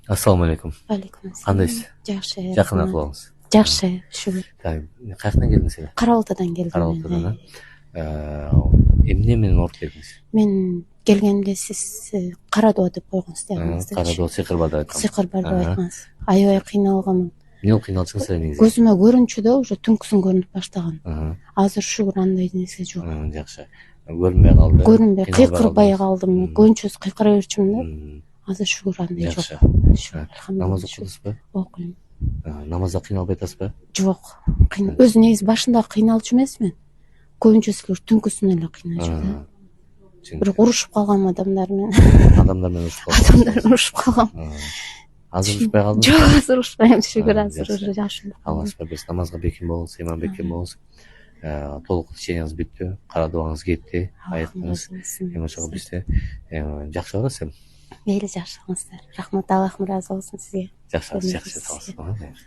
Assalomu alaykum. Алейкум ассалам. Кандайсыз? Жакшы. Жакын акыбыңыз. Жакшы, шүгүр. Каяктан келдиңиз эле? Карабалтадан келдим. Карабалтадан. Эмне менен ооруп келдиңиз? Мен келгенде сиз кара доо деп койгонсуз диагнозду. Кара доо, сыйкыр бар деп айткам. Сыйкыр бар деп айткансыз. Аябай кыйналганмын. Эмне болуп кыйналдыңыз эле негизи? Көзүмө көрүнчү да уже түнкүсүн көрүнүп баштаган. Азыр шүгүр андай нерсе жок. Жакшы. Көрүнбөй калды. Көрүнбөй, кыйкырбай калдым. Көңчөсү кыйкыра берчүмүн да. Азыр шүгүр андай жок. Жакшы. Намаз окудуңузбу? Окуйм. Намазда кыйналбай атасызбы? Жок. Өзү негизи башында кыйналчу эмесмин. Көбүнчөсү түнкүсүн эле кыйналчу да. Бирок урушуп калгам адамдар менен. Адамдар менен урушуп калгам. Азыр урушпай калдыңыз? Жок, азыр урушпайм, шүгүр, азыр уже жакшы. Алла сапарбес, намазга бекем болуңуз, иман бекем болуңуз. Толук леченияңыз бүттү, кара дооңуз кетти, айыктыңыз. Эми ошого бизде жакшы барасыз эми. Мейли, жакшы кылыңыздар. Рахмат, Аллах ыраазы болсун сизге. Жакшы, сау болуңуз.